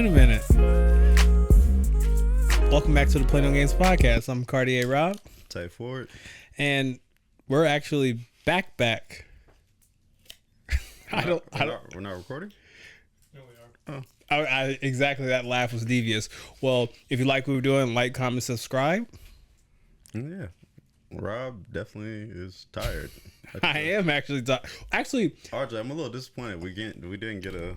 been a minute. Welcome back to the Play No Games podcast. I'm Cartier Rob. Type Ford. And we're actually back. We're not recording? No, we are. Oh. Exactly, that laugh was devious. Well, if you like what we're doing, like, comment, subscribe. Yeah. Rob definitely is tired. I am actually tired. Actually, RJ, I'm a little disappointed. We didn't get a...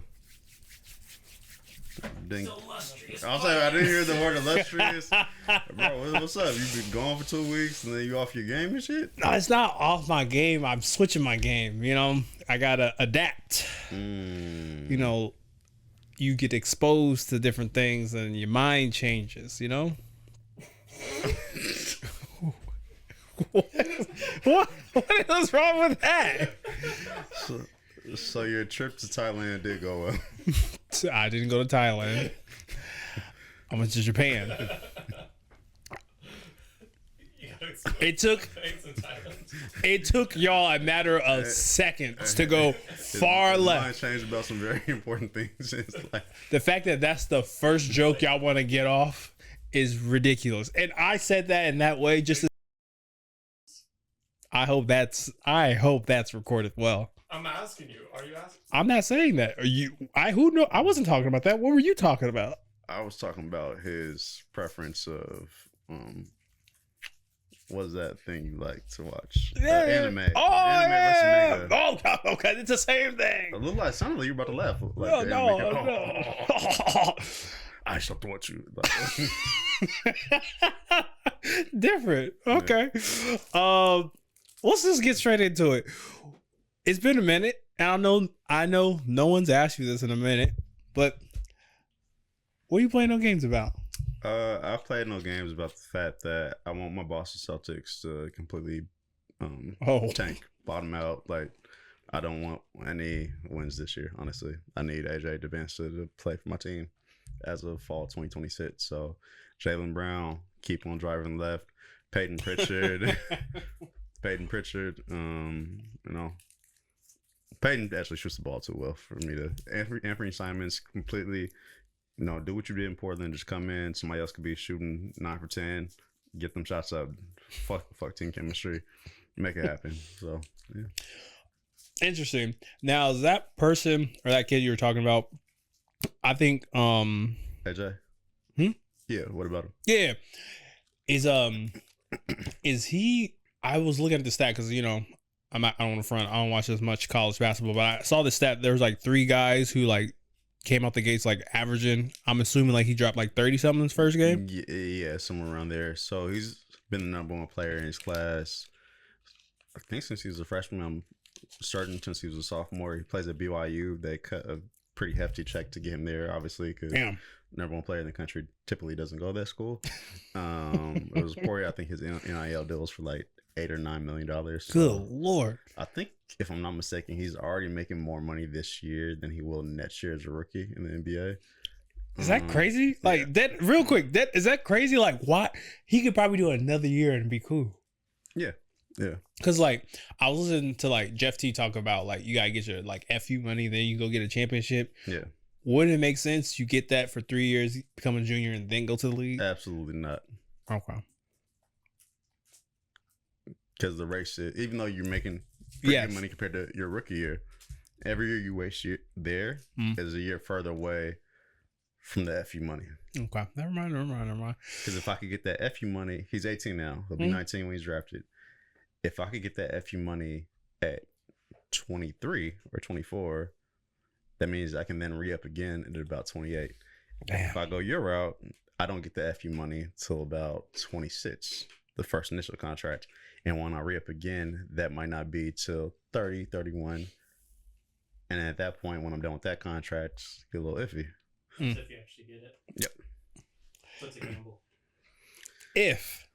Illustrious. I was like, I didn't hear the word illustrious. Bro, what's up? You've been gone for 2 weeks and then you off your game and shit? no, it's not off my game. I'm switching my game. You know, I gotta adapt. You know, you get exposed to different things and your mind changes. You know. What is wrong with that? So your trip to Thailand did go well. I didn't go to Thailand. I went to Japan. It took y'all a matter of seconds to go far His left. mind changed about some very important things in his life. The fact that that's the first joke y'all want to get off is ridiculous. And I said that in that way just to... I hope that's recorded well. I'm asking you. Are you asking? I'm not saying that. Are you? Who know? I wasn't talking about that. What were you talking about? I was talking about his preference of what's that thing you like to watch? Anime. Oh, Anime versus yeah. manga. Oh, okay. It's the same thing. A little like sounded like you were about to laugh. Like No, the no, anime guy. no. I shall watch you. Different. Okay. Let's just get straight into it. It's been a minute. And I know no one's asked you this in a minute, but what are you playing no games about? I played no games about the fact that I want my Boston Celtics to completely tank, bottom out. Like, I don't want any wins this year, honestly. I need AJ DeVance to play for my team as of fall 2026. So, Jaylen Brown, keep on driving left. Peyton Pritchard. Peyton actually shoots the ball too well for me to. Anthony Simons completely, do what you did in Portland. Just come in. Somebody else could be shooting 9 for 10. Get them shots up. Fuck team chemistry. Make it happen. So, yeah. Interesting. Now, is that person or that kid you were talking about? I think. AJ. Yeah. What about him? Yeah. Is he? I was looking at the stat because I don't want to front. I don't watch as much college basketball, but I saw the stat. There was like 3 guys who like came out the gates like averaging. I'm assuming like he dropped like 30 something in his first game. Yeah, somewhere around there. So he's been the number 1 player in his class. I think since he was a freshman. I'm starting since he was a sophomore. He plays at BYU. They cut a pretty hefty check to get him there, obviously, because number 1 player in the country typically doesn't go to that school. It was Poirier. I think his NIL deal was for like $8 or $9 million. So Good Lord. I think, if I'm not mistaken, he's already making more money this year than he will next year as a rookie in the NBA. Is that crazy? Like that real quick. Is that crazy? Like what? He could probably do another year and be cool. Yeah. Yeah. Cause like I was listening to like Jeff T talk about like you gotta get your like FU money, then you go get a championship. Yeah. Wouldn't it make sense you get that for 3 years, become a junior, and then go to the league? Absolutely not. Okay. Because the race, even though you're making pretty good money compared to your rookie year, every year you waste there is a year further away from the FU money. Okay. Never mind. Because if I could get that FU money, he's 18 now. He'll be 19 when he's drafted. If I could get that FU money at 23 or 24, that means I can then re-up again at about 28. Damn. If I go your route, I don't get the FU money till about 26, the first initial contract. And when I re-up again, that might not be till 30, 31. And at that point, when I'm done with that contract, it's get a little iffy. If you actually get it. Yep. What's a gamble? If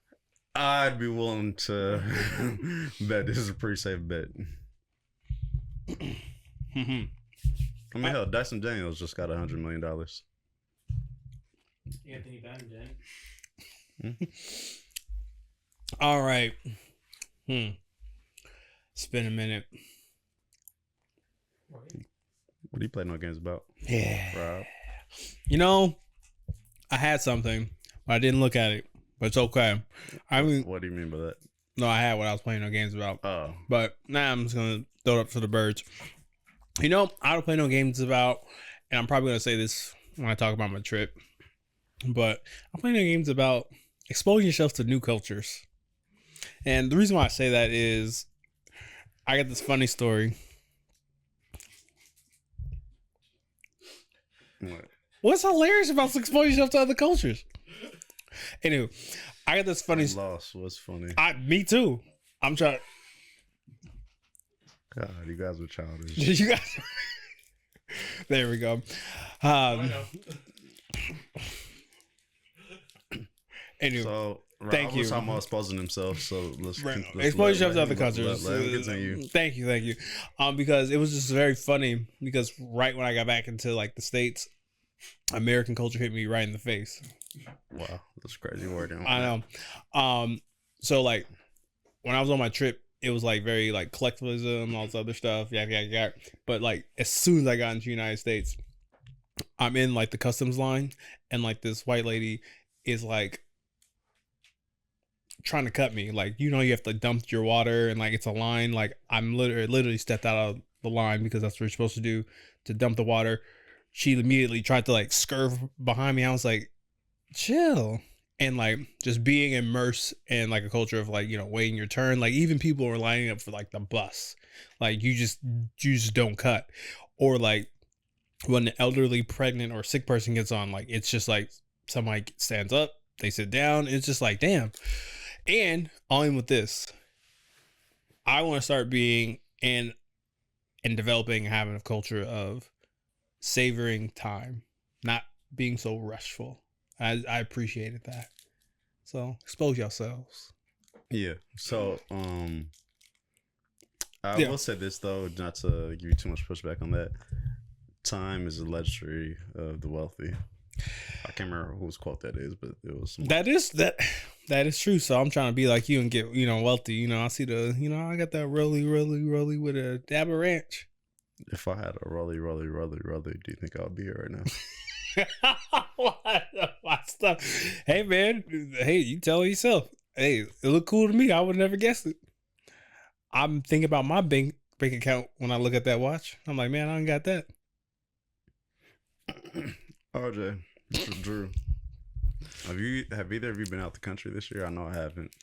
I'd be willing to bet this is a pretty safe bet. I mean, hell, Dyson Daniels just got $100 million. Anthony Van All right. It's been a minute. What do you play no games about? Yeah. Rob? You know, I had something, but I didn't look at it. But it's okay. I mean, What do you mean by that? no, I had what I was playing no games about. Oh, But now I'm just gonna throw it up to the birds. You know, I don't play no games about, and I'm probably gonna say this when I talk about my trip, but I'm playing no games about exposing yourself to new cultures. And the reason why I say that is I got this funny story. what? What's hilarious about exposing yourself to other cultures? Anyway, I got this funny. I'm lost. What's funny? Me too. I'm trying. God, you guys are childish. You guys. There we go. I know. Anyway, So, thank Rob you. was talking about exposing himself. So let's expose yourself to other cultures. Let him continue. Thank you. Because it was just very funny because right when I got back into like the States, American culture hit me right in the face. Wow, that's crazy wording. I know. So like when I was on my trip, it was like very like collectivism, all this other stuff, yeah. But like as soon as I got into the United States, I'm in like the customs line, and like this white lady is like trying to cut me. Like, you know, you have to dump your water, and like it's a line. Like I'm literally stepped out of the line because that's what you're supposed to do, to dump the water. She immediately tried to like scurve behind me. I was like, chill. And like just being immersed in like a culture of like, you know, waiting your turn. Like even people were lining up for like the bus. Like you just don't cut. Or like when an elderly, pregnant, or sick person gets on, like it's just like somebody stands up, they sit down. It's just like, damn. And only with this, I want to start being and developing and having a culture of savoring time, not being so rushful. I appreciated that. So expose yourselves. Yeah. So, I Yeah. will say this though, not to give you too much pushback on that. Time is a luxury of the wealthy. I can't remember whose quote that is, but it was That is true. So I'm trying to be like you and get, you know, wealthy. You know, I see I got that rolly with a dab of ranch. If I had a rolly, do you think I would be here right now? What stuff? Hey man, hey, you tell yourself. Hey, it looked cool to me. I would never guess it. I'm thinking about my bank account when I look at that watch. I'm like, man, I don't got that. RJ, Drew, have either of you been out the country this year? I know I haven't.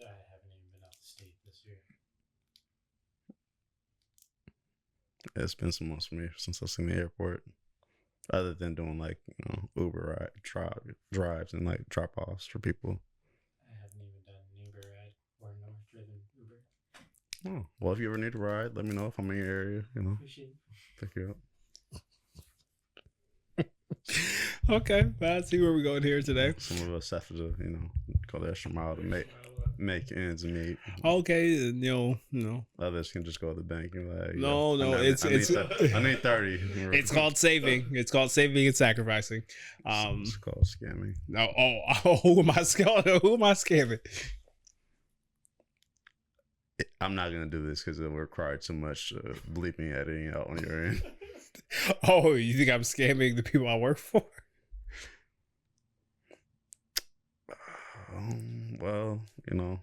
I haven't even been out the state this year. It's been some months for me since I've seen the airport. Other than doing like, you know, Uber drives and like drop offs for people. I haven't even done an Uber ride or no driven Uber. Oh, well, if you ever need a ride, let me know if I'm in your area. You know, Appreciate it. pick you up. Okay, I see where we're going here today. Some of us have to, you know, go the extra mile to make ends meet. Okay, no. Others can just go to the bank and like, No, I need 30. It's called saving. It's called saving and sacrificing. It's called scamming. No, who am I scamming? I'm not gonna do this because it will require too much bleeping editing out on your end. Oh, you think I'm scamming the people I work for? Well, you know.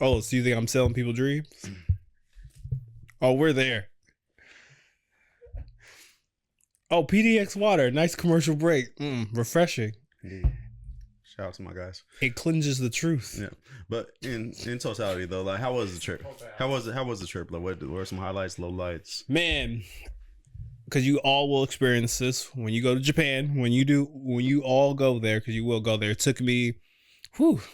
Oh, so you think I'm selling people dreams? Oh, we're there. Oh, PDX water, nice commercial break. Refreshing. Indeed. Shout out to my guys. It cleanses the truth. Yeah, but in totality though, like, how was the trip? How was the trip? Like, what were some highlights, lowlights? Man, because you all will experience this when you go to Japan. When you all go there, because you will go there. It took me,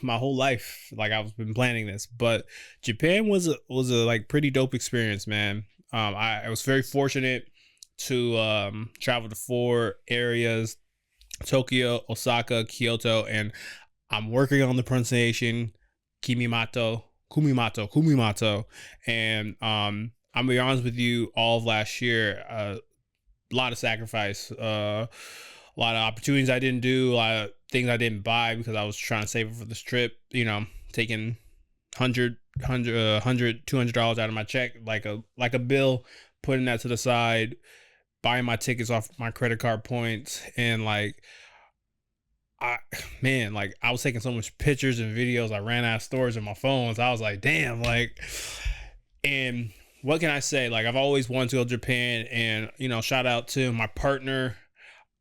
my whole life. Like I've been planning this, but Japan was a like pretty dope experience, man. I was very fortunate to travel to 4 areas: Tokyo, Osaka, Kyoto, and I'm working on the pronunciation Kumimato. And I'm gonna be honest with you, all of last year, a lot of sacrifice, a lot of opportunities I didn't do, a lot of things I didn't buy because I was trying to save it for this trip. You know, taking $200 out of my check, like a bill, putting that to the side, buying my tickets off my credit card points, and like I was taking so much pictures and videos. I ran out of storage on my phones. I was like, damn, like, and what can I say? Like, I've always wanted to go to Japan, and shout out to my partner.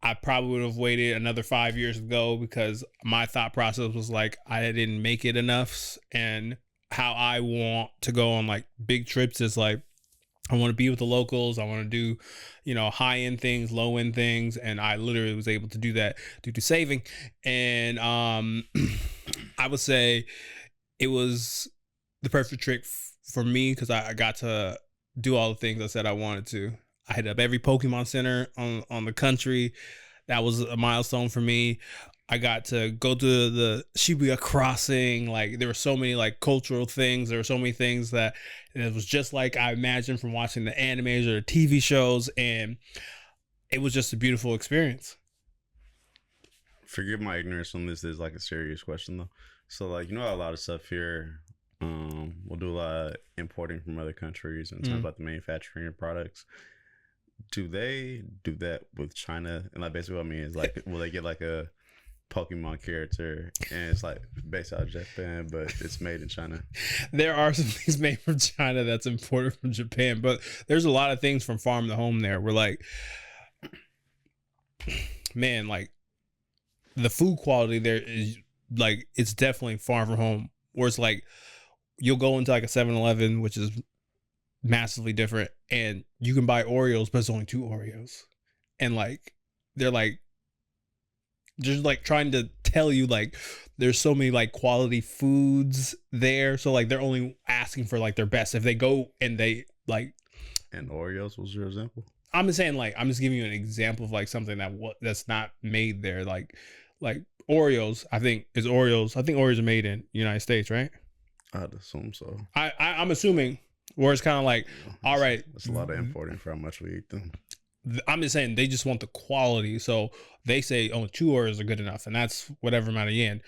I probably would have waited another 5 years to go, because my thought process was like, I didn't make it enough. And how I want to go on like big trips is like, I want to be with the locals. I want to do, high end things, low end things. And I literally was able to do that due to saving. And I would say it was the perfect trick for me, because I got to do all the things I said I wanted to. I hit up every Pokemon Center on the country. That was a milestone for me. I got to go to the Shibuya Crossing. Like, there were so many like cultural things. There were so many things that it was just like I imagined from watching the animes or the TV shows, and it was just a beautiful experience. Forgive my ignorance on this. Is like a serious question though. So like, a lot of stuff here. We'll do a lot of importing from other countries and talk about the manufacturing of products. Do they do that with China? And like, basically what I mean is like, will they get like a Pokemon character and it's like based out of Japan, but it's made in China? There are some things made from China that's imported from Japan, but there's a lot of things from farm to home there. We're like, man, like the food quality there is like, it's definitely farm from home. Where it's like, you'll go into like a 7-Eleven, which is massively different, and you can buy Oreos, but it's only 2 Oreos. And like, they're like, just like trying to tell you like there's so many like quality foods there, so like they're only asking for like their best. If they go and they like, and Oreos was your example? I'm just saying, like, I'm just giving you an example of like something that's not made there. Like Oreos, I think Oreos are made in the United States, right? I'd assume so. I'm assuming, where it's kind of like, all right, it's a lot of importing for how much we eat them. I'm just saying they just want the quality, so they say, oh, 2 Oreos are good enough, and that's whatever amount of yen.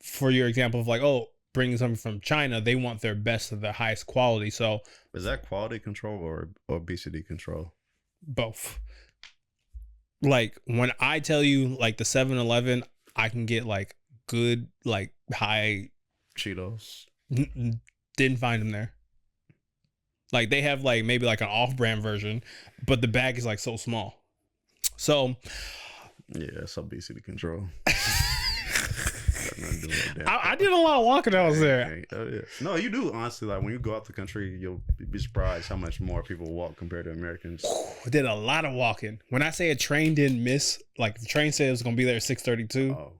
For your example of like, oh, bringing something from China, they want their best of the highest quality. So is that quality control or obesity control? Both. Like, when I tell you like the 7-Eleven, I can get like good, like high Cheetos. Didn't find them there. Like, they have like maybe like an off-brand version, but the bag is like so small. So yeah, it's obesity control. I did a lot of walking when I was there. Yeah. No, you do, honestly. Like, when you go out the country, you'll be surprised how much more people walk compared to Americans. I did a lot of walking. When I say a train didn't miss, like the train said it was gonna be there at 6:32. Oh.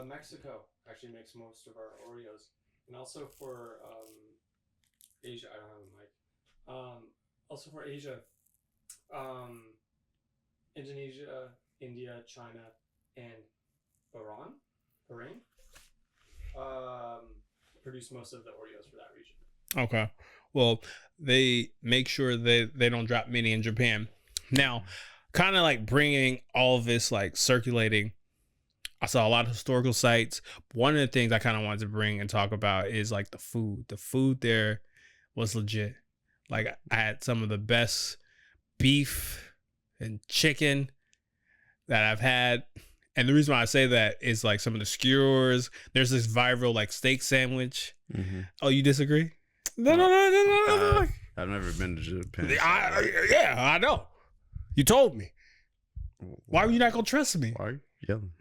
Mexico actually makes most of our Oreos, and also for Asia. I don't have a mic. Also for Asia, Indonesia, India, China, and Bahrain produce most of the Oreos for that region. Okay. Well, they make sure they don't drop many in Japan. Now, kind of like bringing all of this, like circulating, I saw a lot of historical sites. One of the things I kind of wanted to bring and talk about is like the food. The food there was legit. Like, I had some of the best beef and chicken that I've had. And the reason why I say that is like some of the skewers. There's this viral like steak sandwich. Mm-hmm. Oh, you disagree? No. I've never been to Japan. Yeah, I know. You told me. Why were you not gonna trust me? Why are you yelling?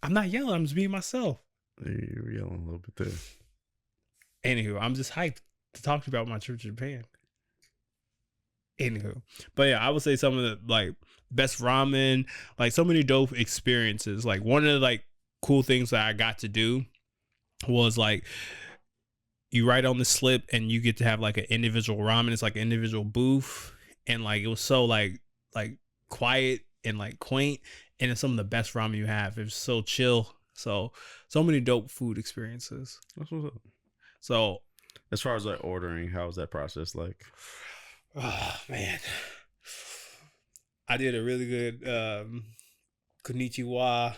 I'm not yelling. I'm just being myself. You were yelling a little bit there. Anywho, I'm just hyped to talk to you about my trip to Japan. Anywho, but yeah, I would say some of the like best ramen, like so many dope experiences. Like, one of the like cool things that I got to do was like, you write on the slip and you get to have like an individual ramen. It's like an individual booth, and like it was so like quiet and like quaint, and it's some of the best ramen you have. It was so chill. So many dope food experiences. That's what's up. So as far as like ordering, how was that process like? Oh man, I did a really good konnichiwa,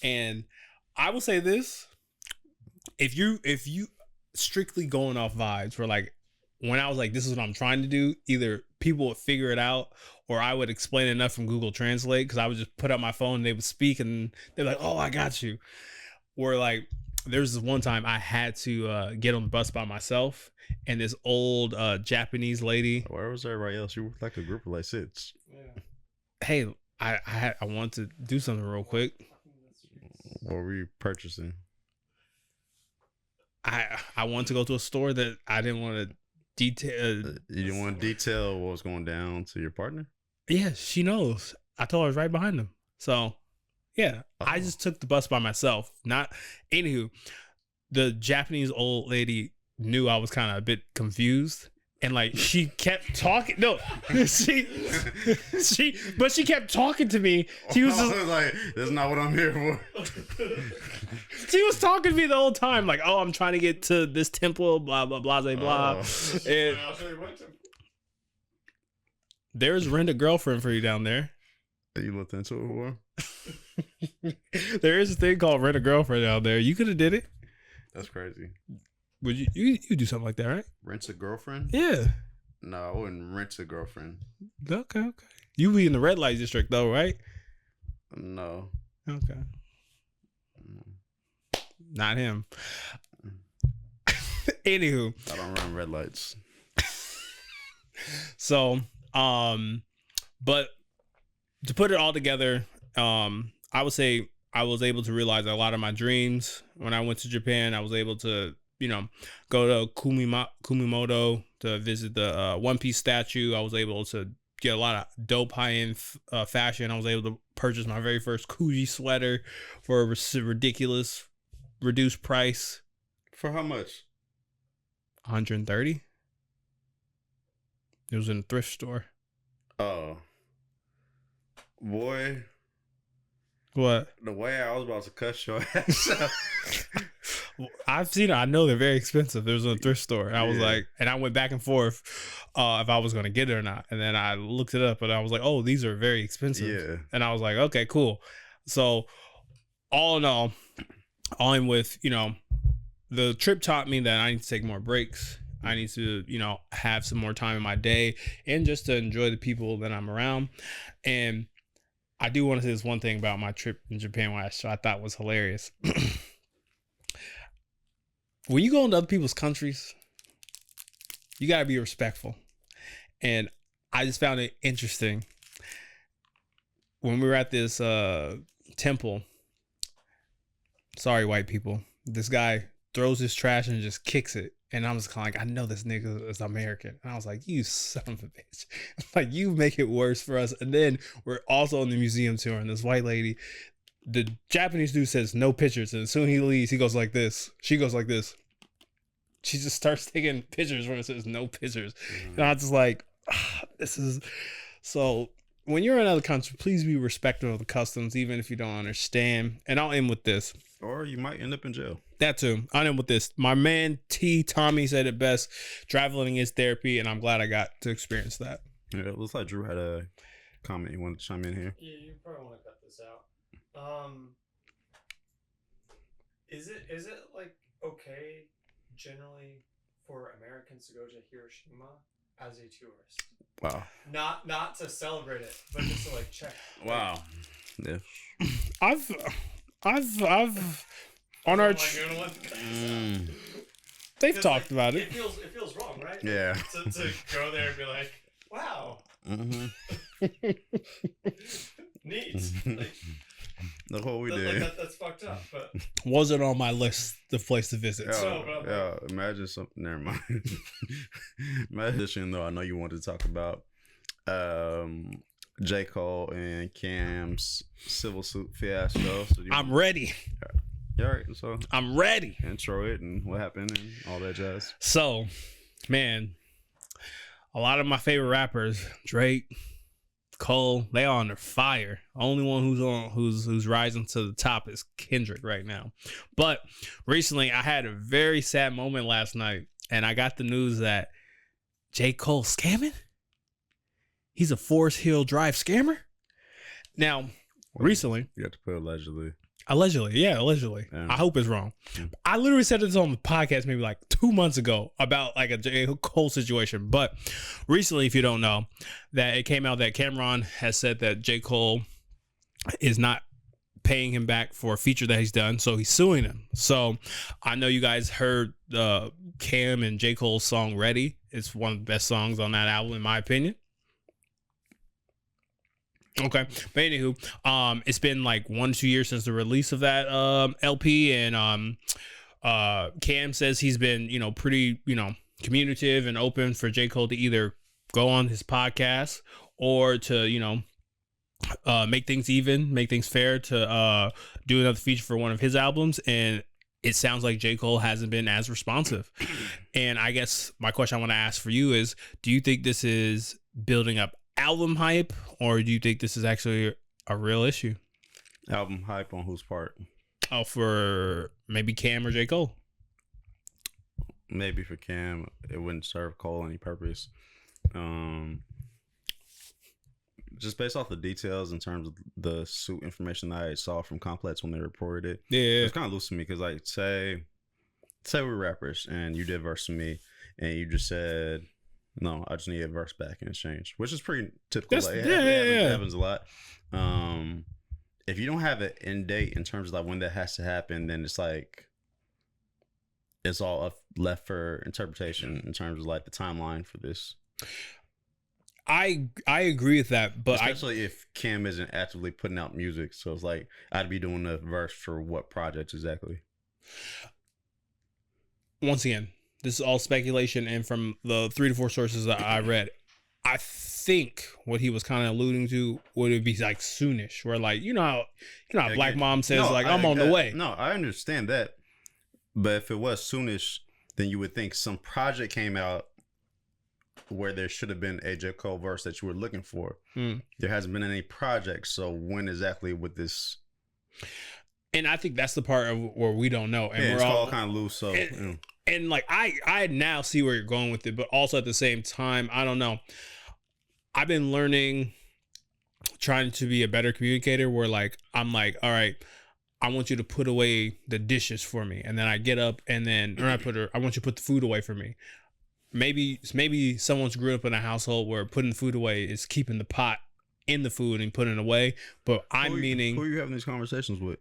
and I will say this: if you strictly going off vibes, where like when I was like, this is what I'm trying to do, either people would figure it out or I would explain enough from Google Translate, because I would just put up my phone and they would speak and they're like, oh, I got you. Or like, there was this one time I had to get on the bus by myself, and this old Japanese lady. Where was everybody else? You were like a group of like 6. Yeah. Hey, I want to do something real quick. What were you purchasing? I want to go to a store that I didn't want to detail. You didn't want to detail what was going down to your partner? Yeah, she knows. I told her I was right behind them. So, yeah, I just took the bus by myself. Not, anywho, the Japanese old lady knew I was kind of a bit confused. And like, she kept talking. No, but she kept talking to me. She was just like, that's not what I'm here for. She was talking to me the whole time. Like, oh, I'm trying to get to this temple, blah, blah, blah, blah, blah. And there's rent a girlfriend for you down there. You looked into it before? There is a thing called rent a girlfriend down there. You could have did it. That's crazy. Would you do something like that, right? Rent a girlfriend? Yeah. No, I wouldn't rent a girlfriend. Okay. You be in the red light district though, right? No. Okay. Not him. Anywho. I don't run red lights. So, but to put it all together, I would say I was able to realize a lot of my dreams when I went to Japan. I was able to, go to Kumimoto to visit the One Piece statue. I was able to get a lot of dope high-end fashion. I was able to purchase my very first Kuji sweater for a ridiculous reduced price. For how much? $130. It was in a thrift store. Oh. Boy. What? The way I was about to cut your ass up. I've seen it. I know they're very expensive. There was a thrift store. I was like, and I went back and forth if I was going to get it or not. And then I looked it up and I was like, oh, these are very expensive. Yeah. And I was like, okay, cool. So all in all, I'm with, the trip taught me that I need to take more breaks. I need to, have some more time in my day and just to enjoy the people that I'm around. And I do want to say this one thing about my trip in Japan, which I thought was hilarious. When you go into other people's countries, you got to be respectful. And I just found it interesting. When we were at this temple, sorry, white people, this guy throws his trash and just kicks it. And I'm just kind of like, I know this nigga is American. And I was like, you son of a bitch. Like, you make it worse for us. And then we're also in the museum tour. And this white lady, the Japanese dude says no pictures. And as soon as he leaves, he goes like this. She goes like this. She just starts taking pictures where it says no pictures. And I'm just like, this is... So when you're in another country, please be respectful of the customs, even if you don't understand. And I'll end with this. Or you might end up in jail. That too. I'll end with this. My man Tommy said it best. Traveling is therapy, and I'm glad I got to experience that. Yeah, it looks like Drew had a comment you wanted to chime in here. Yeah, you probably want to cut this out. Is it like okay generally for Americans to go to Hiroshima as a tourist? Wow. Not to celebrate it, but just to like check. Wow. Yeah. I've on our they've talked about it. It feels wrong, right? Yeah. To go there and be like, wow. Mm-hmm. Neat. Like, Look what we did. That's fucked up. But wasn't on my list the place to visit. Imagine something. Never mind. Imagine though. I know you wanted to talk about J. Cole and Cam's civil suit fiasco. So I'm ready. Yeah, all right. So I'm ready. Intro it and what happened and all that jazz. So, man, a lot of my favorite rappers, Drake, Cole, they are under fire. Only one who's rising to the top is Kendrick right now. But recently, I had a very sad moment last night, and I got the news that J. Cole scamming. He's a Forest Hill Drive scammer. Now, recently, you have to put allegedly. Allegedly. Yeah, allegedly. Yeah. I hope it's wrong. Yeah. I literally said this on the podcast maybe like 2 months ago about like a J. Cole situation. But recently, if you don't know, that it came out that Cameron has said that J. Cole is not paying him back for a feature that he's done, so he's suing him. So I know you guys heard Cam and J. Cole's song Ready. It's one of the best songs on that album in my opinion. Okay, but anywho, it's been like 1 or 2 years since the release of that LP, and Cam says he's been, you know, pretty, you know, communicative and open for J. Cole to either go on his podcast or to, you know, make things even, make things fair, to do another feature for one of his albums. And it sounds like J. Cole hasn't been as responsive. And I guess my question I want to ask for you is, do you think this is building up album hype, or do you think this is actually a real issue? Album hype on whose part? Oh, for maybe Cam or J. Cole. Maybe for Cam, it wouldn't serve Cole any purpose. Just based off the details in terms of the suit information that I saw from Complex when they reported it. Yeah. It's kind of loose to me because, like, say we're rappers and you did verse to me and you just said, no, I just need a verse back in exchange, which is pretty typical. Like, it happens a lot. If you don't have an end date in terms of like when that has to happen, then it's like it's all left for interpretation in terms of like the timeline for this. I agree with that, but especially if Cam isn't actively putting out music, so it's like I'd be doing a verse for what project exactly? Once again, this is all speculation, and from the 3 to 4 sources that I read, I think what he was kind of alluding to would be like soonish, where like you know how Black Mom says I'm on the way. No, I understand that, but if it was soonish, then you would think some project came out where there should have been a J. Cole verse that you were looking for. There hasn't been any project, so when exactly would this? And I think that's the part of where we don't know, and it's all kind of loose. So. And like I now see where you're going with it, but also at the same time, I don't know. I've been learning, trying to be a better communicator, where like I'm like, all right, I want you to put away the dishes for me, and then I get up and then I want you to put the food away for me. Maybe someone's grew up in a household where putting the food away is keeping the pot in the food and putting it away. But meaning, who are you having these conversations with?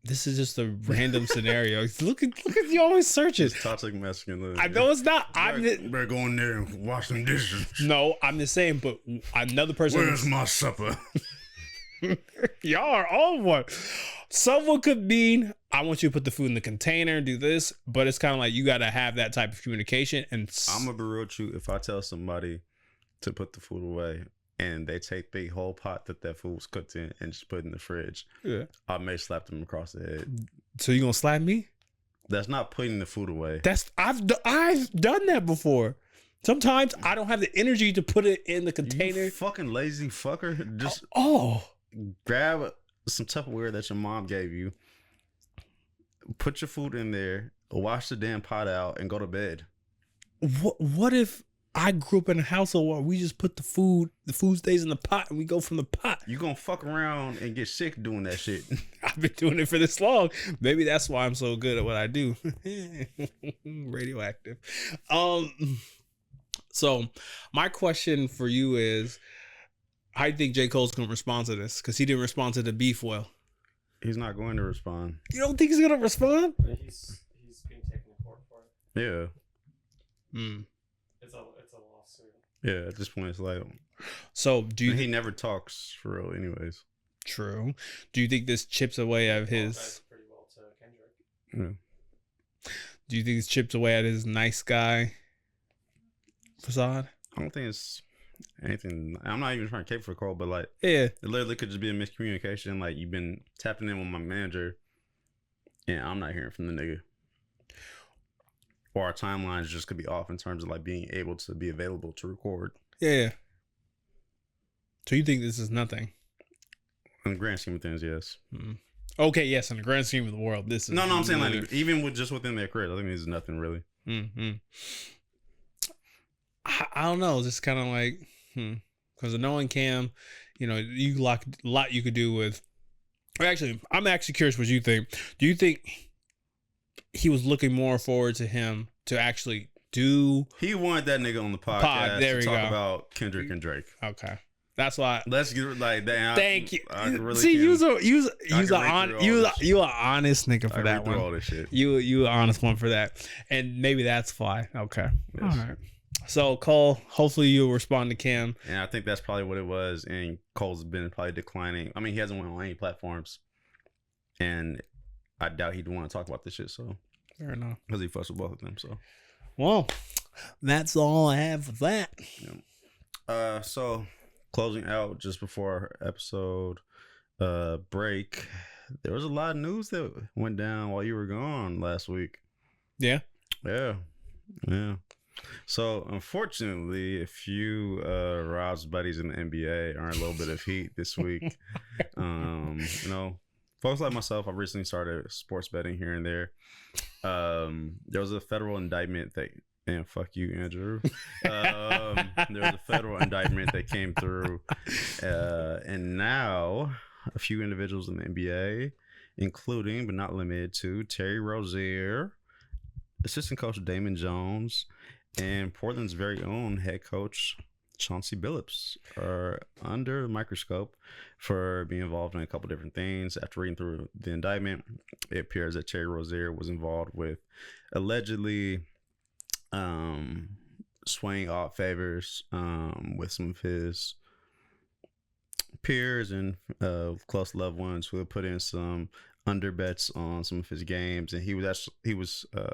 This is just a random scenario. Look at you always searching. It's toxic masculinity. I know it's not. Better go in there and wash some dishes. No, I'm the same, but another person. Where's my supper? Y'all are on one. Someone could mean, I want you to put the food in the container and do this, but it's kind of like you got to have that type of communication. And I'm going to be real with you. If I tell somebody to put the food away and they take the whole pot that food was cooked in and just put it in the fridge, I may slap them across the head. So you going to slap me? That's not putting the food away. I've done that before. Sometimes I don't have the energy to put it in the container. You fucking lazy fucker. Just grab some Tupperware that your mom gave you, put your food in there, wash the damn pot out, and go to bed. What if I grew up in a household where we just put the food stays in the pot and we go from the pot? You gonna fuck around and get sick doing that shit. I've been doing it for this long. Maybe that's why I'm so good at what I do. Radioactive. So my question for you is, how do you think J. Cole's going to respond to this? Because he didn't respond to the beef well. He's not going to respond. You don't think he's going to respond? He's being taken to court for it. Yeah. It's a lawsuit. Yeah, at this point it's like. So do you? He never talks for real, anyways. True. Do you think this chips away at his? Pretty well to Kendrick. Yeah. Do you think this chips away at his nice guy facade? I don't think it's anything. I'm not even trying to cape for Cole, but like, yeah, it literally could just be a miscommunication. Like, you've been tapping in with my manager, and I'm not hearing from the nigga. Or our timelines just could be off in terms of like being able to be available to record. Yeah. So you think this is nothing? In the grand scheme of things, yes. Okay, yes. In the grand scheme of the world, this is no. I'm saying like even with just within their career, I think this is nothing really. I don't know. It's just kind of like, because knowing Cam, you know, a lot you could do with Actually, I'm actually curious what you think. Do you think he was looking more forward to him to actually do He wanted that nigga on the podcast There to we talk go. about Kendrick and Drake. Okay. That's why. Let's get like that. Thank you. I really See, can- you an honest nigga for I that read through one. all this shit. You an honest one for that, and maybe that's why. Okay. Yes. All right. So Cole, hopefully you'll respond to Cam. And I think that's probably what it was. And Cole's been probably declining. I mean, he hasn't went on any platforms, and I doubt he'd want to talk about this shit. So Fair enough. because he fucks with both of them. So Well, that's all I have for that. so closing out just before our episode break, there was a lot of news that went down while you were gone last week. Yeah. Yeah. So unfortunately, a few Rob's buddies in the NBA are in a little bit of heat this week. Folks like myself, I recently started sports betting here and there. There was a federal indictment that, and fuck you, Andrew. There was a federal indictment that came through, and now a few individuals in the NBA, including but not limited to Terry Rozier, assistant coach Damon Jones, and Portland's very own head coach Chauncey Billups, are under the microscope for being involved in a couple different things. After reading through the indictment, it appears that Terry Rozier was involved with allegedly swaying odd favors with some of his peers and close loved ones who had put in some under bets on some of his games, and he was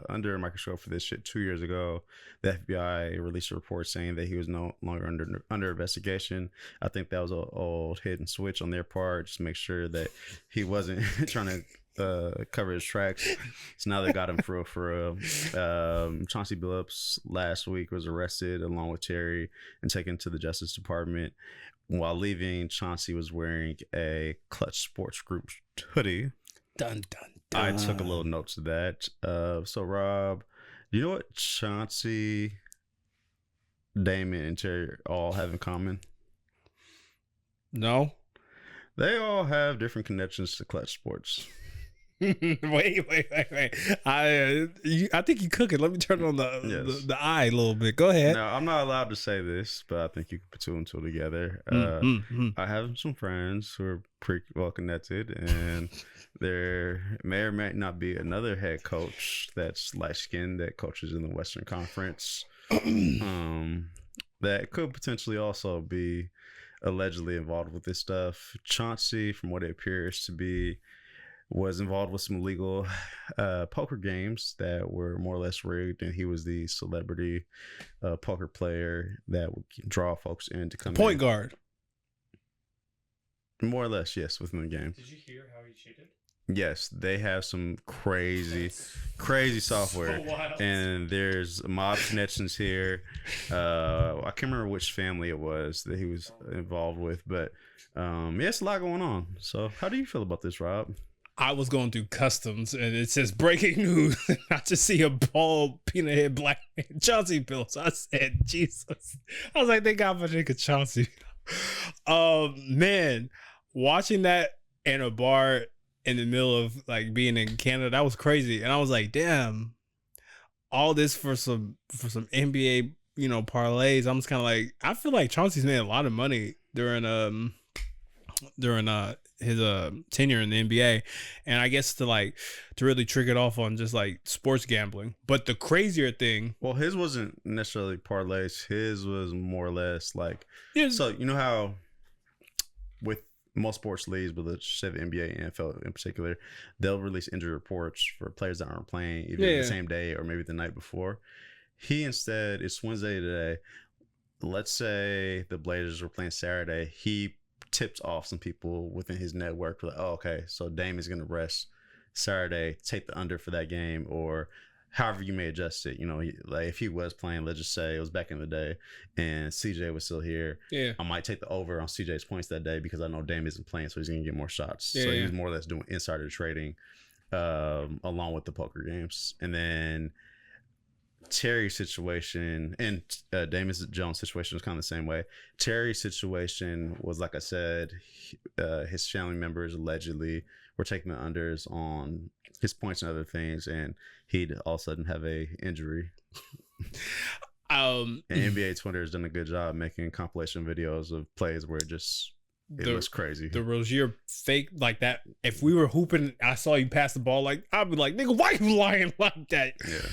under a microscope for this shit 2 years ago. The FBI released a report saying that he was no longer under investigation. I think that was an old hit and switch on their part, just to make sure that he wasn't trying to cover his tracks. So now they got him for real. Chauncey Billups last week was arrested along with Terry and taken to the Justice Department. While leaving, Chauncey was wearing a Clutch Sports Group hoodie. Dun, dun, dun. I took a little note to that. So Rob, do you know what Chauncey, Damon, and Terry all have in common? No. They all have different connections to Clutch Sports. wait. I think you cook it. Let me turn on the eye a little bit. Go ahead. Now, I'm not allowed to say this, but I think you can put two and two together. I have some friends who are pretty well connected, and there may or may not be another head coach that's light-skinned that coaches in the Western Conference that could potentially also be allegedly involved with this stuff. Chauncey, from what it appears to be, was involved with some illegal poker games that were more or less rigged, and he was the celebrity poker player that would draw folks in to come Point guard. More or less, yes, within the game. Did you hear how he cheated? Yes, they have some crazy software, So and there's mob connections here. I can't remember which family it was that he was involved with, but it's a lot going on. So how do you feel about this, Rob? I was going through customs and it says breaking news. I just see a bald peanut head black man, Chauncey Billups. I said, Jesus. I was like, they got my nigga Chauncey. Man, watching that in a bar in the middle of like being in Canada, that was crazy. And I was like, damn, all this for some NBA, parlays. I'm just kind of like, I feel like Chauncey's made a lot of money during his tenure in the NBA, and I guess to really trick it off on just like sports gambling. But the crazier thing, well, his wasn't necessarily parlays. His was more or less like, so you know how with most sports leagues, but let's say the NBA and NFL in particular, they'll release injury reports for players that aren't playing either the same day or maybe the night before. He instead, it's Wednesday today. Let's say the Blazers were playing Saturday. He tipped off some people within his network like, oh, okay, so Dame is going to rest Saturday, take the under for that game, or however you may adjust it. Like if he was playing, let's just say it was back in the day and CJ was still here, I might take the over on CJ's points that day because I know Dame isn't playing, so he's going to get more shots. So he was more or less doing insider trading along with the poker games. And then Terry's situation and Damian Jones' situation was kind of the same way. Terry's situation was, like I said, his family members allegedly were taking the unders on his points and other things, and he'd all of a sudden have a injury. And NBA Twitter has done a good job making compilation videos of plays where it looks crazy. The Rozier fake like that. If we were hooping, I saw you pass the ball, like I'd be like, nigga, why you lying like that? Yeah.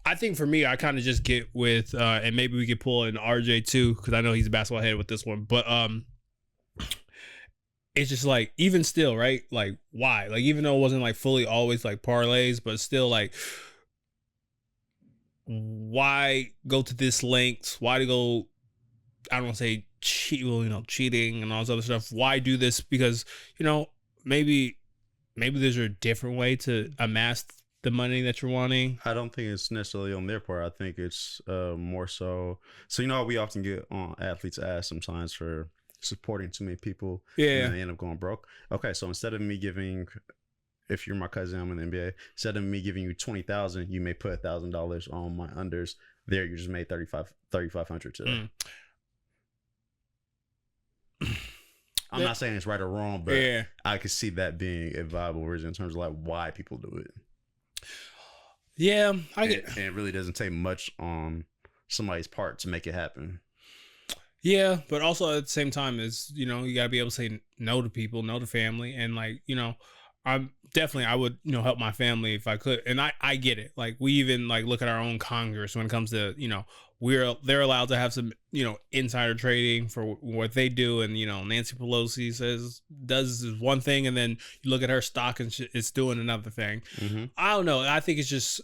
I think for me, I kind of just get with, and maybe we could pull in RJ too, because I know he's a basketball head with this one. But it's just like, even still, right? Like, why? Like, even though it wasn't like fully always like parlays, but still like, why go to this lengths? Why to go? I don't want to say cheating and all this other stuff. Why do this? Because maybe there's a different way to amass the money that you're wanting. I don't think it's necessarily on their part. I think it's more so we often get on athletes' ass sometimes for supporting too many people, and they end up going broke. Okay, so instead of me giving, if you're my cousin, I'm in the NBA, instead of me giving you $20,000, you may put $1,000 on my unders. There you just made $3,500 today. I'm not saying it's right or wrong, but I could see that being a viable reason in terms of like why people do it. Yeah, and it really doesn't take much on somebody's part to make it happen. Yeah, but also at the same time is, you gotta be able to say no to people, no to family, and like, I would, help my family if I could. And I get it. Like, we even like look at our own Congress when it comes to, they're allowed to have some, insider trading for what they do. And, Nancy Pelosi does one thing, and then you look at her stock and it's doing another thing. Mm-hmm. I don't know. I think it's just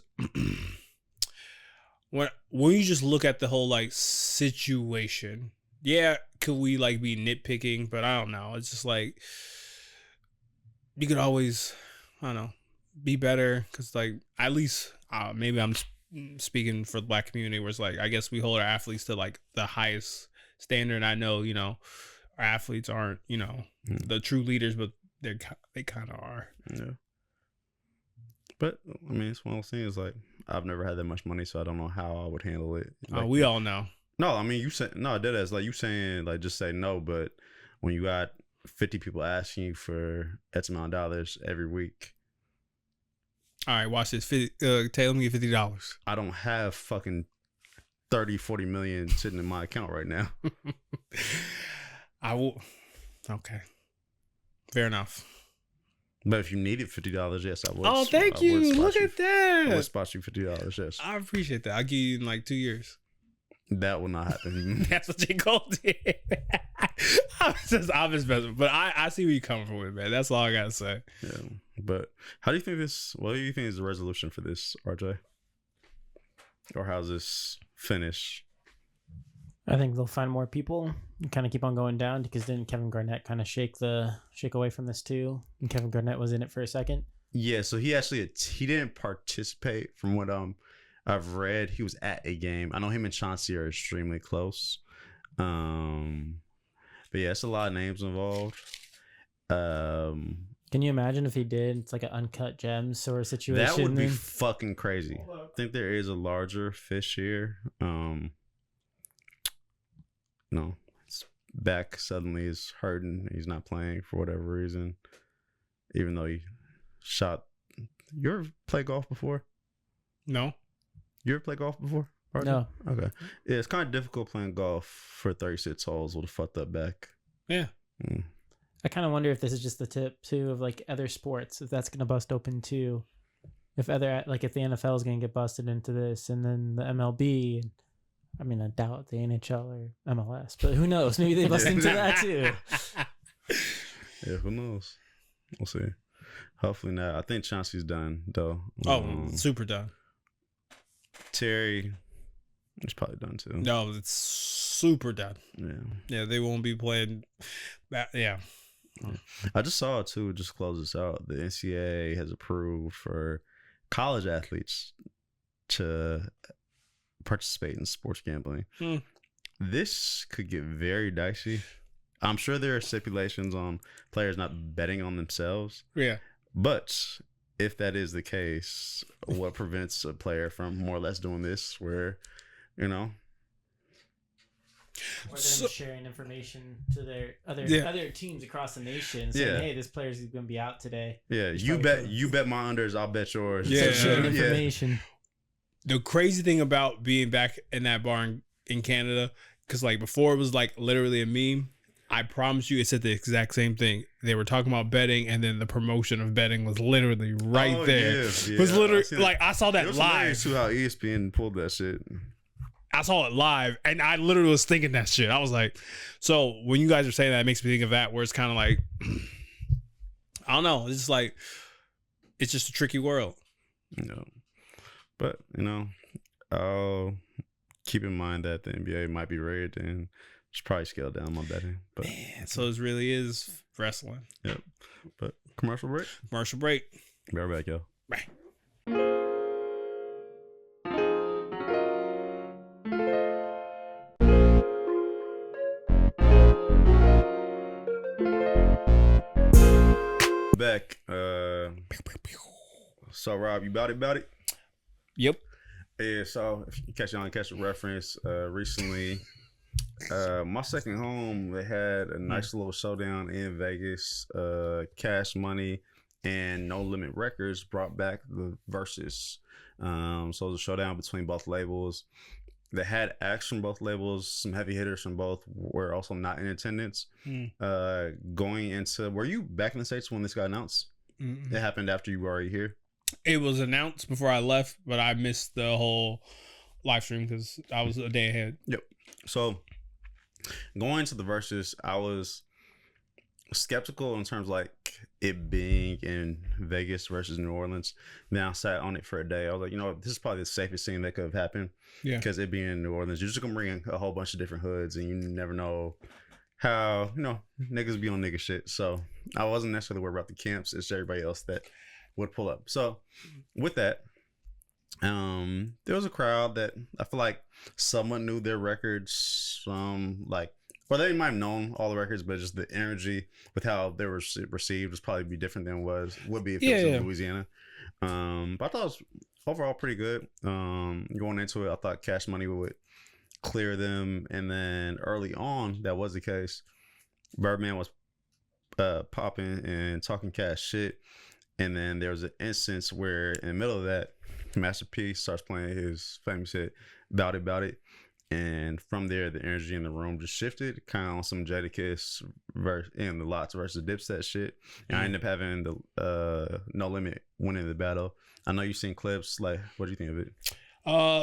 when you just look at the whole like situation, could we like be nitpicking? But I don't know. It's just like, you could always, I don't know, be better. Cause like, at least maybe I'm speaking for the Black community, where it's like, I guess we hold our athletes to like the highest standard. And I know, our athletes aren't, the true leaders, but they kind of are. Yeah. But I mean, it's one of those things, like, I've never had that much money, so I don't know how I would handle it. Like, we all know. No, I mean, you said, no, that is like you saying, like, just say no. But when you got 50 people asking you for X amount of dollars every week. All right, watch this. Taylor, let me get $50. I don't have fucking 30, 40 million sitting in my account right now. I will. Okay. Fair enough. But if you needed $50, yes, I would. Oh, thank you. Look at that. I would spot you $50, yes. I appreciate that. I'll give you in like 2 years. That will not happen. That's what J. Cole did. I'm just messing. But I see where you're coming from with, man. That's all I got to say. Yeah. But what do you think is the resolution for this, RJ? Or how's this finish? I think they'll find more people and kind of keep on going down, because didn't Kevin Garnett kind of shake away from this too? And Kevin Garnett was in it for a second. Yeah, so he didn't participate from what I've read. He was at a game. I know him and Chauncey are extremely close. But yeah, it's a lot of names involved. Can you imagine if he did? It's like an Uncut Gems sort of situation. That would be fucking crazy. I think there is a larger fish here. No, his back suddenly is hurting. He's not playing for whatever reason, even though he shot. You ever play golf before? No. You ever play golf before? No. Okay. Yeah, it's kind of difficult playing golf for 36 holes with a fucked up back. Yeah. Mm. I kind of wonder if this is just the tip too of like other sports, if that's gonna bust open too. If the NFL is gonna get busted into this, and then the MLB. I mean, I doubt the NHL or MLS, but who knows? Maybe they bust into that too. Yeah, who knows? We'll see. Hopefully not. I think Chauncey's done though. Super done. Terry is probably done too. No, it's super done. Yeah, they won't be playing that. Yeah. I just saw it too. Just close this out. The NCAA has approved for college athletes to participate in sports gambling. This could get very dicey. I'm sure there are stipulations on players not betting on themselves. Yeah. But if that is the case, what prevents a player from more or less doing this? Where, you know, Or them sharing information to their other teams across the nation, saying, "Hey, this player's going to be out today." Yeah, you bet my unders, I'll bet yours. Yeah, sharing information. The crazy thing about being back in that bar in Canada, because like before it was like literally a meme. I promise you, it said the exact same thing. They were talking about betting, and then the promotion of betting was literally right there. It was literally like I saw that live. To how ESPN pulled that shit. I saw it live, and I literally was thinking that shit. I was like, so when you guys are saying that, it makes me think of that, where it's kind of like, I don't know. It's just like, it's just a tricky world. But, I'll keep in mind that the NBA might be rigged and just probably scale down my betting. But man, so it really is wrestling. Yep. But commercial break. Be right back, yo. Bye. Back. So Rob, you about it? Yep. Yeah, so if you catch the reference, recently, my second home, they had a nice little showdown in Vegas. Cash Money and No Limit Records brought back the Versus. So it was a showdown between both labels. They had acts from both labels. Some heavy hitters from both were also not in attendance. Going into, were you back in the States when this got announced? It happened after you were already here. It was announced before I left, but I missed the whole live stream because I was a day ahead. Yep. So going into the Versus, I was skeptical in terms of like it being in Vegas versus New Orleans. Then I sat on it for a day. I was like, this is probably the safest thing that could have happened. Yeah. Because it being in New Orleans, you're just gonna bring in a whole bunch of different hoods, and you never know how niggas be on nigga shit. So I wasn't necessarily worried about the camps. It's everybody else that would pull up. So with that, there was a crowd that I feel like someone knew their records, or they might have known all the records, but just the energy with how they were received was probably be different than would be if it was in Louisiana. But I thought it was overall pretty good. Going into it, I thought Cash Money would clear them, and then early on, that was the case. Birdman was popping and talking cash shit. And then there was an instance where in the middle of that, Master P starts playing his famous hit, Bout It. And from there, the energy in the room just shifted, kind of on some Jadakiss and the Lots versus Dipset shit. And I ended up having the No Limit winning the battle. I know you've seen clips. Like, what do you think of it?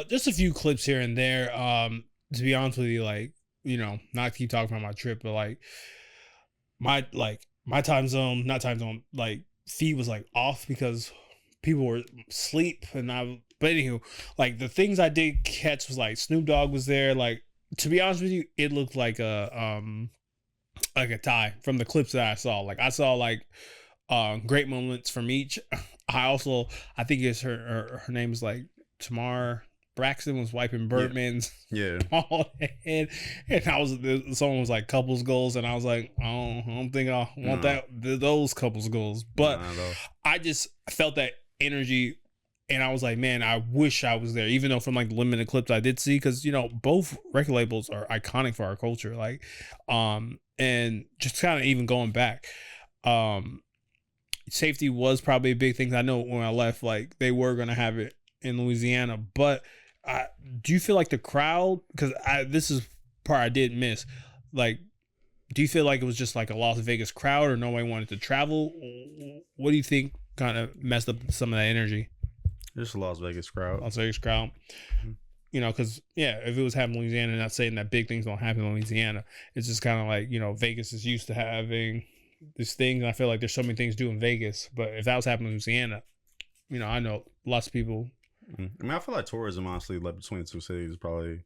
Just a few clips here and there. To be honest with you, not to keep talking about my trip, but my time zone, feed was off because people were asleep, but anywho, the things I did catch was Snoop Dogg was there. To be honest with you, it looked like a tie from the clips that I saw. I saw great moments from each. I think it's her name is Tamar Braxton was wiping Birdman's bald head, and someone was couples goals, and I was like, I don't think I want those couples goals, but I just felt that energy, and I was like, man, I wish I was there, even though from the limited clips I did see, because both record labels are iconic for our culture, and just kind of even going back, safety was probably a big thing. I know when I left, they were gonna have it in Louisiana, but do you feel like the crowd, because this is part I did miss, do you feel like it was just a Las Vegas crowd, or nobody wanted to travel? What do you think kind of messed up some of that energy? Just a Las Vegas crowd. Because if it was happening in Louisiana, not saying that big things don't happen in Louisiana, it's just kind of Vegas is used to having this thing, and I feel like there's so many things to do in Vegas, but if that was happening in Louisiana, I know lots of people. I feel like tourism, honestly, between the two cities, probably,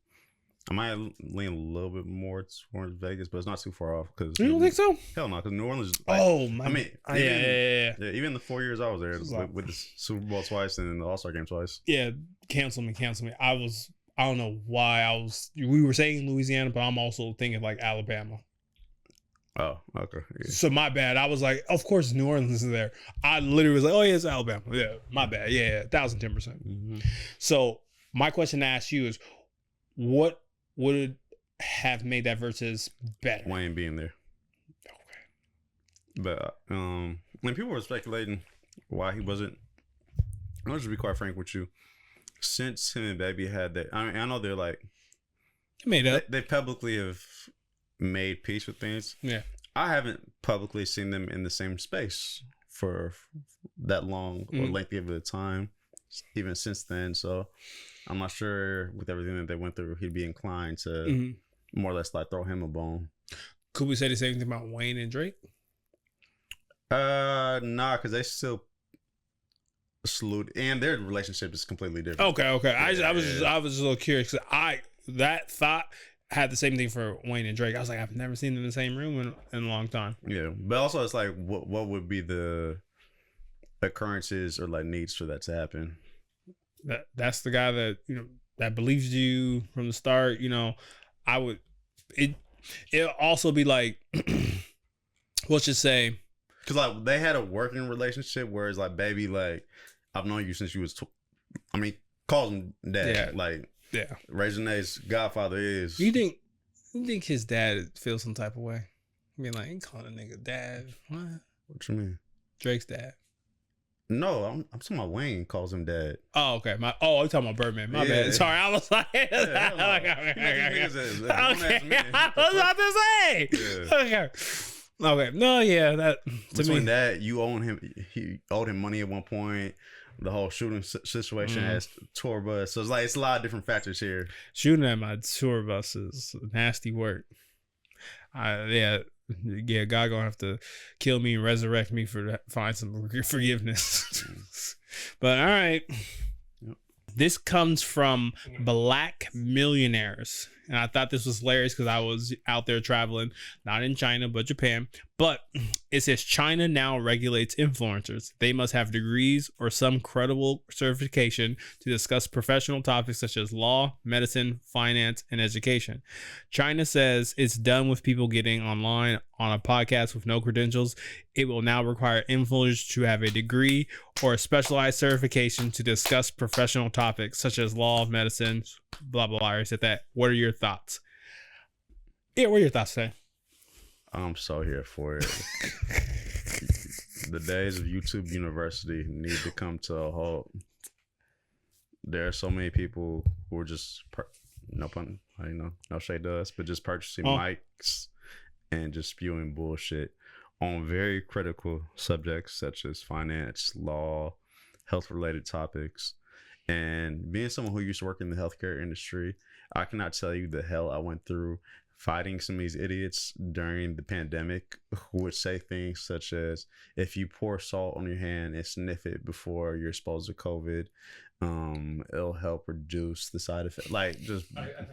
I might lean a little bit more towards Vegas, but it's not too far off. Cause you don't think so? Hell no, because New Orleans. Even the 4 years I was there, with the Super Bowl twice and the All-Star game twice. Yeah, cancel me. I don't know why we were saying Louisiana, but I'm also thinking Alabama. Oh, okay. Yeah. So my bad. I was like, of course New Orleans is there. I literally was like, oh yeah, it's Alabama. Yeah, my bad. Yeah, 1,010%. So my question to ask you is, what would have made that versus better? Wayne being there. Okay. But when people were speculating why he wasn't, I'll just be quite frank with you. Since him and Baby had that, I mean, I know they're like, He made up. they publicly have made peace with things. Yeah. I haven't publicly seen them in the same space for that long or lengthy of a time, even since then. So I'm not sure with everything that they went through, he'd be inclined to more or less like throw him a bone. Could we say the same thing about Wayne and Drake? Nah, because they still salute, and their relationship is completely different. Okay. Yeah, I was just a little curious because that thought had the same thing for Wayne and Drake. I was like, I've never seen them in the same room in a long time. Yeah, but also it's like, what would be the occurrences or like needs for that to happen? That's the guy that that believes you from the start. I would it'll also be like, let's just say, because like they had a working relationship, whereas like Baby, like I've known you since you was, calls him dad. Yeah. Like yeah. Raisina's godfather is. You think his dad feels some type of way? I mean, like, he calling a nigga dad. What? What you mean? Drake's dad. No, I'm talking about Wayne calls him dad. Oh, okay. I'm talking about Birdman. My bad. Sorry, I was like, okay. I was about to say. Yeah. Okay. No, yeah. That to Between me, that, you own him. He owed him money at one point. The whole shooting situation has tour bus, so it's a lot of different factors here. Shooting at my tour bus is nasty work. God gonna have to kill me and resurrect me for find some forgiveness. But all right. Yep. This comes from Black Millionaires. And I thought this was hilarious because I was out there traveling, not in China, but Japan. But it says China now regulates influencers. They must have degrees or some credible certification to discuss professional topics such as law, medicine, finance, and education. China says it's done with people getting online on a podcast with no credentials. It will now require influencers to have a degree or a specialized certification to discuss professional topics such as law, medicine, blah, blah, blah. I already said that. What are your thoughts? Yeah, what are your thoughts today? I'm so here for it. The days of YouTube University need to come to a halt. There are so many people who are just, no shade to us, but just purchasing mics and just spewing bullshit on very critical subjects such as finance, law, health-related topics. And being someone who used to work in the healthcare industry, I cannot tell you the hell I went through fighting some of these idiots during the pandemic who would say things such as, if you pour salt on your hand and sniff it before you're exposed to COVID, it'll help reduce the side effect. Like, just I've had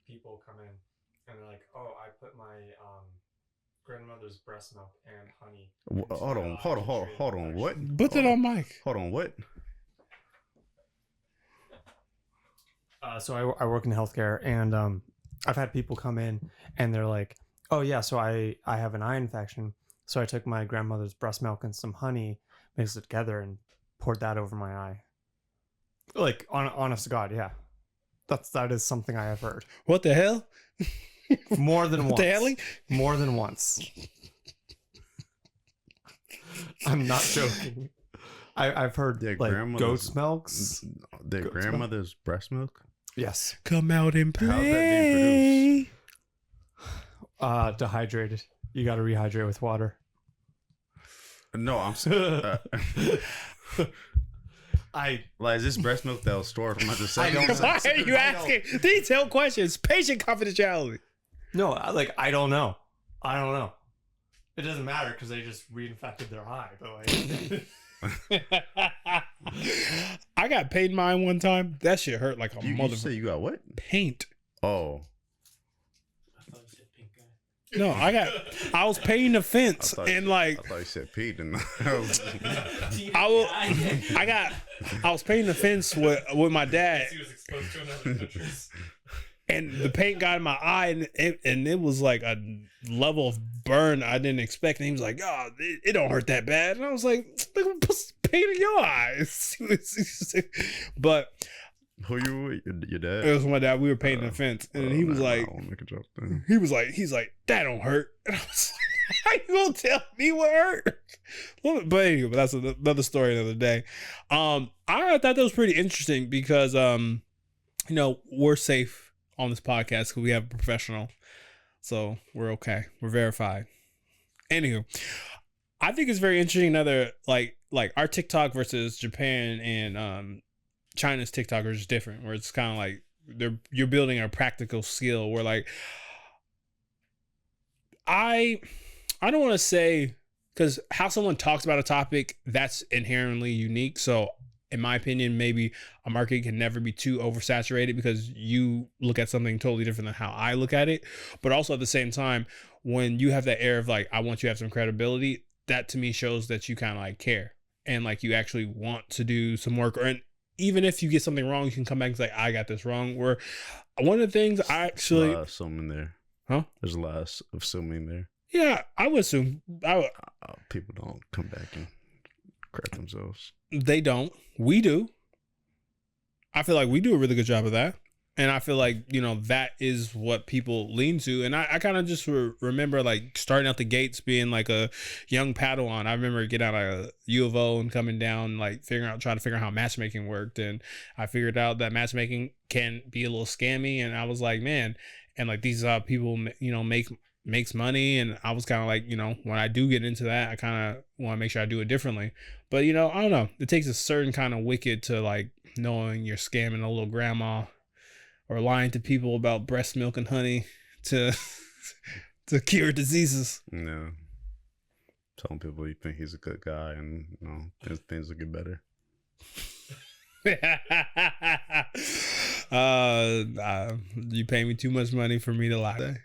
people come in and they're like, oh, I put my grandmother's breast milk and honey. Hold on. What? Put that on mic. Hold on. What? So I work in healthcare, and I've had people come in and they're like, oh yeah, so I have an eye infection, so I took my grandmother's breast milk and some honey, mixed it together, and poured that over my eye. Like, honest to God, yeah, that is something I have heard. What the hell? More than once. The hell? More than once. I'm not joking. I've heard like goat's milks. Their grandmother's breast milk? Yes. Come out and play. How's that being produced? Dehydrated. You got to rehydrate with water. No, I'm is this breast milk that was stored from the 70s? Why are you asking detailed questions? Patient confidentiality. No, I don't know. It doesn't matter because they just reinfected their eye. I got paint mine one time. That shit hurt like a motherfucker. You say you got what? Paint. Oh. I thought you said pink guy. No, I was painting the fence and like I thought you said Pete and I was painting the fence with my dad. He was exposed to another country. and the paint got in my eye, and it was like a level of burn I didn't expect. And he was like, "Oh, it don't hurt that bad." And I was like, "Put paint in your eyes." But Who you with? Your dad? it was my dad. We were painting the fence, and he was like, I won't make a joke then. he's like, "That don't hurt." And I was like, "How you gonna tell me what hurt?" But anyway, that's another story another day. I thought that was pretty interesting because we're safe on this podcast because we have a professional, so we're okay. We're verified. Anywho, I think it's very interesting. Another like our TikTok versus Japan and China's TikTok are just different. Where it's kind of like you're building a practical skill. Where like I don't want to say, because how someone talks about a topic, that's inherently unique. So in my opinion, maybe a market can never be too oversaturated because you look at something totally different than how I look at it. But also at the same time, when you have that air of like, I want you to have some credibility, that to me shows that you kind of like care and like you actually want to do some work. And even if you get something wrong, you can come back and say, I got this wrong. Where one of the things I actually... There's a lot of assuming there. Huh? There's a lot of assuming there. Yeah, I would assume. People don't come back and correct themselves. They don't. We do. I feel like we do a really good job of that. And I feel like, that is what people lean to. And I kind of just remember like starting out the gates being like a young Padawan. I remember getting out of U of O and coming down, like trying to figure out how matchmaking worked. And I figured out that matchmaking can be a little scammy. And I was like, man, and like these people, makes money. And I was kind of like, when I do get into that, I kind of want to make sure I do it differently. But, I don't know. It takes a certain kind of wicked to like knowing you're scamming a little grandma or lying to people about breast milk and honey to cure diseases. No. Telling people you think he's a good guy and things will get better. You pay me too much money for me to lie.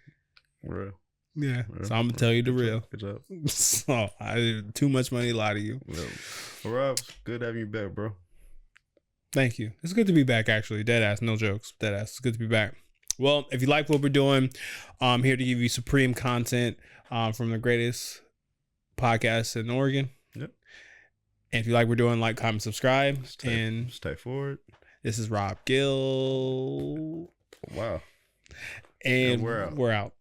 Real. Yeah. So I'm gonna tell you the real. Good job. So I too much money to lie to you. Well, Rob, good having you back, bro. Thank you. It's good to be back, actually. Deadass, no jokes. Deadass. It's good to be back. Well, if you like what we're doing, I'm here to give you supreme content from the greatest podcast in Oregon. Yep. And if you like what we're doing, like, comment, subscribe. Stay forward. This is Rob Gill. Wow. And we're out. We're out.